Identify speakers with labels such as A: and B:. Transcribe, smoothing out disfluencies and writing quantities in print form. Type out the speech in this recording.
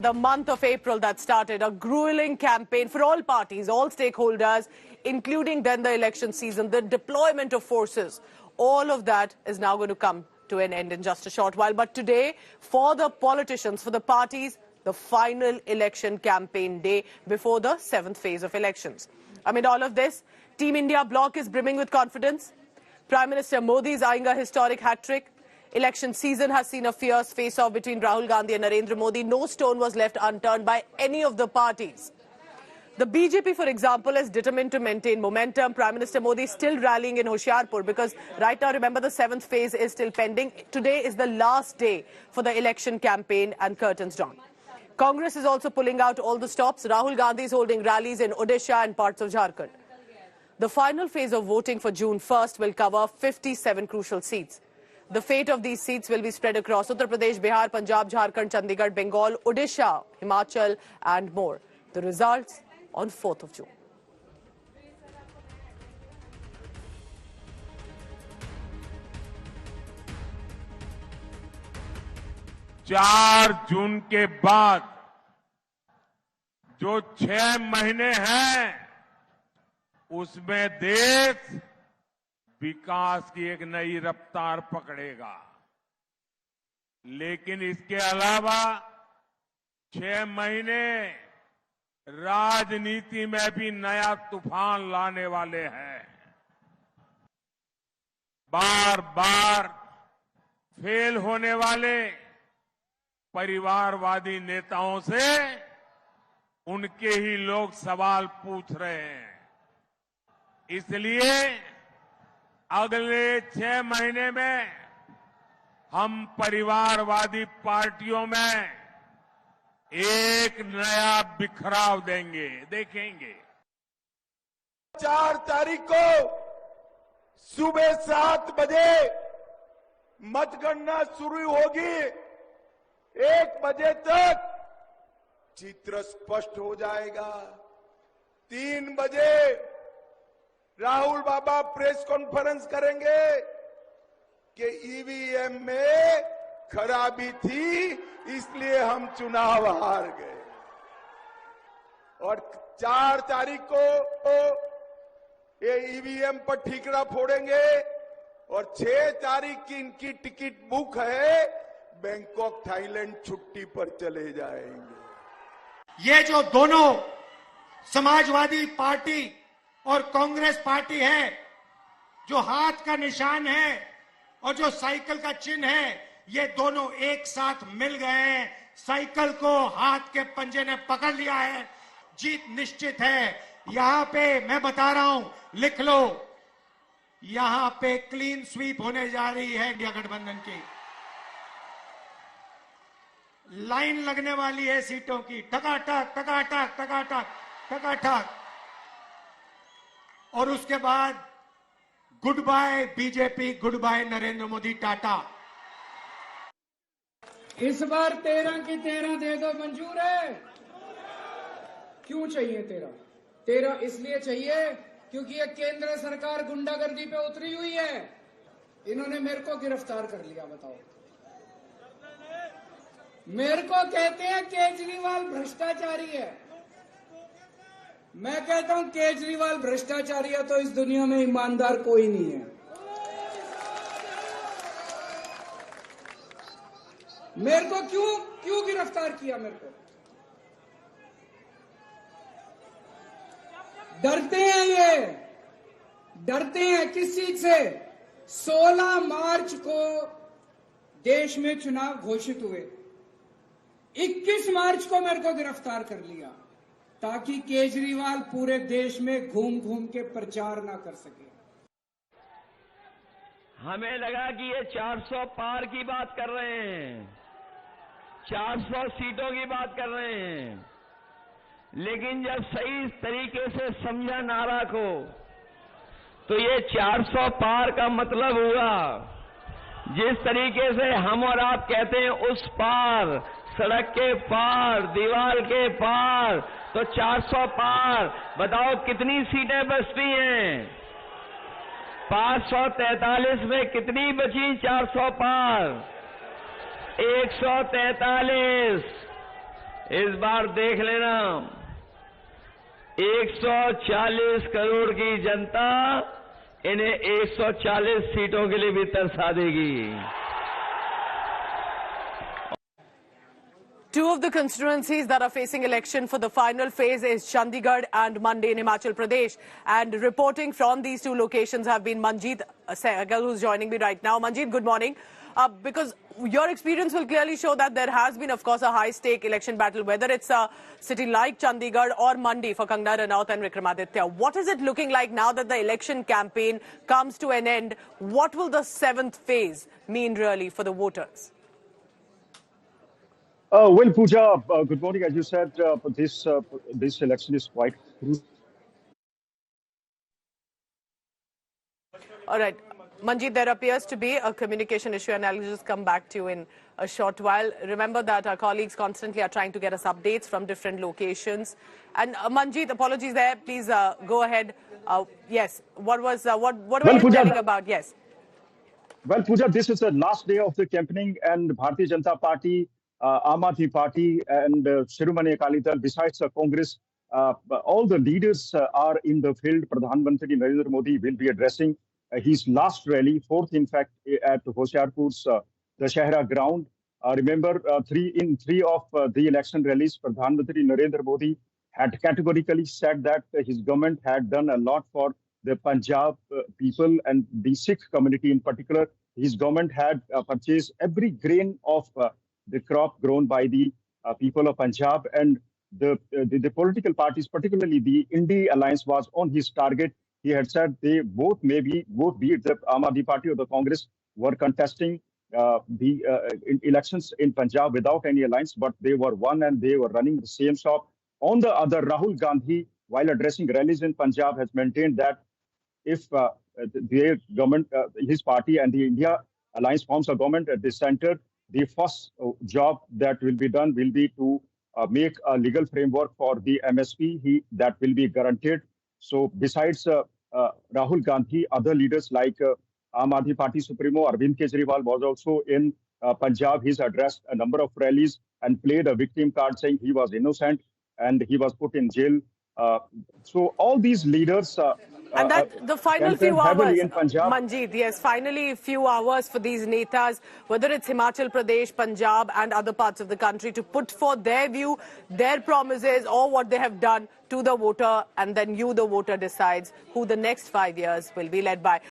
A: The month of April that started a grueling campaign for all parties, all stakeholders, including then the election season, the deployment of forces. All of that is now going to come to an end in just a short while. But today, for the politicians, for the parties, the final election campaign day before the 7th phase of elections. Amid all of this, Team India bloc is brimming with confidence. Prime Minister Modi is eyeing a historic hat-trick. Election season has seen a fierce face-off between Rahul Gandhi and Narendra Modi. No stone was left unturned by any of the parties. The BJP, for example, is determined to maintain momentum. Prime Minister Modi is still rallying in Hoshiarpur because right now, remember, the 7th phase is still pending. Today is the last day for the election campaign and curtains drawn. Congress is also pulling out all the stops. Rahul Gandhi is holding rallies in Odisha and parts of Jharkhand. The final phase of voting for June 1st will cover 57 crucial seats. The fate of these seats will be spread across Uttar Pradesh, Bihar, Punjab, Jharkhand, Chandigarh, Bengal, Odisha, Himachal and more. The results on 4th of June.
B: चार जून के बाद जो 6 महीने हैं उसमें देश विकास की एक नई रफ्तार पकड़ेगा। लेकिन इसके अलावा 6 महीने राजनीति में भी नया तूफान लाने वाले हैं। बार बार फेल होने वाले परिवारवादी नेताओं से उनके ही लोग सवाल पूछ रहे हैं। इसलिए अगले 6 महीने में हम परिवारवादी पार्टियों में एक नया बिखराव देंगे, देखेंगे।
C: 4 तारीख को सुबह 7 बजे मतगणना शुरू होगी। 1 बजे तक चित्र स्पष्ट हो जाएगा। 3 बजे राहुल बाबा प्रेस कॉन्फ्रेंस करेंगे कि ईवीएम में खराबी थी, इसलिए हम चुनाव हार गए। और 4 तारीख को ये ईवीएम पर ठीकरा फोड़ेंगे और 6 तारीख की इनकी टिकट बुक है, बैंकॉक थाईलैंड छुट्टी पर चले जाएंगे।
D: ये जो दोनों समाजवादी पार्टी और कांग्रेस पार्टी है, जो हाथ का निशान है और जो साइकिल का चिन्ह है, ये दोनों एक साथ मिल गए हैं। साइकिल को हाथ के पंजे ने पकड़ लिया है। जीत निश्चित है। यहां पे मैं बता रहा हूं, लिख लो, यहां पे क्लीन स्वीप होने जा रही है इंडिया गठबंधन की। लाइन लगने वाली है सीटों की, टकाटक टकाटक टकाटक टकाटक। और उसके बाद good bye BJP, good bye Narendra Modi, tata.
E: इस बार 13 की 13 दे दो, मंजूर है? क्यों चाहिए 13 इसलिए चाहिए क्योंकि ये केंद्र सरकार गुंडागर्दी पे उतरी हुई है। इन्होंने मेरे को गिरफ्तार कर लिया। बताओ, मेरे को कहते हैं केजरीवाल भ्रष्टाचारी है। मैं कहता हूं केजरीवाल भ्रष्टाचारी है तो इस दुनिया में ईमानदार कोई नहीं है। मेरे को क्यों गिरफ्तार किया? मेरे को डरते हैं, ये डरते हैं किस चीज से? 16 मार्च को देश में चुनाव घोषित हुए, 21 मार्च को मेरे को गिरफ्तार कर लिया ताकि केजरीवाल पूरे देश में घूम घूम के प्रचार ना कर सके।
F: हमें लगा कि ये 400 पार की बात कर रहे हैं, 400 सीटों की बात कर रहे हैं। लेकिन जब सही तरीके से समझा नारा को, तो ये 400 पार का मतलब हुआ जिस तरीके से हम और आप कहते हैं उस पार, सड़क के पार, दीवार के पार, तो 400 पार। बताओ कितनी सीटें बचती हैं? 543 में कितनी बची? 400 पार 143। इस बार देख लेना 140 करोड़ की जनता इन्हें 140 सीटों के लिए भी तरसा देगी।
A: Two of the constituencies that are facing election for the final phase is Chandigarh and Mandi in Himachal Pradesh. And reporting from these two locations have been Manjeet Sehgal, who's joining me right now. Manjeet, good morning. Because your experience will clearly show that there has been, of course, a high-stake election battle, whether it's a city like Chandigarh or Mandi for Kangana Ranaut and Vikramaditya. What is it looking like now that the election campaign comes to an end? What will the seventh phase mean really for the voters?
G: Well, Pooja, good morning. As you said, this election is quite crucial.
A: All right. Manjeet, there appears to be a communication issue, and I'll just come back to you in a short while. Remember that our colleagues constantly are trying to get us updates from different locations. And Manjeet, apologies there. Please go ahead. Yes. What were you telling about? Yes.
G: Well, Pooja, this is the last day of the campaigning, and Bharatiya Janata Party, Aam Aadmi Party, and Shiromani Akali Dal, besides Congress, all the leaders are in the field. Pradhan Mantri Narendra Modi will be addressing his last rally, fourth in fact, at Hoshiarpur's Dashehra ground. Remember, three of the election rallies, Pradhan Mantri Narendra Modi had categorically said that his government had done a lot for the Punjab people and the Sikh community in particular. His government had purchased every grain of the crop grown by the people of Punjab, and the political parties, particularly the India Alliance, was on his target. He had said they both be it the Aam Aadmi Party or the Congress, were contesting the elections in Punjab without any alliance, but they were one and they were running the same shop. On the other, Rahul Gandhi, while addressing rallies in Punjab, has maintained that if their government, his party and the India Alliance forms a government at the center, the first job that will be done will be to make a legal framework for the MSP that will be guaranteed. So besides Rahul Gandhi, other leaders like Aam Aadmi Party Supremo Arvind Kejriwal was also in Punjab. He's addressed a number of rallies and played a victim card saying he was innocent and he was put in jail. So all these leaders
A: and that the final few hours,
G: Manjeet,
A: yes, finally few hours for these netas, whether it's Himachal Pradesh, Punjab and other parts of the country, to put forth their view, their promises or what they have done to the voter, and then you, the voter, decides who the next 5 years will be led by.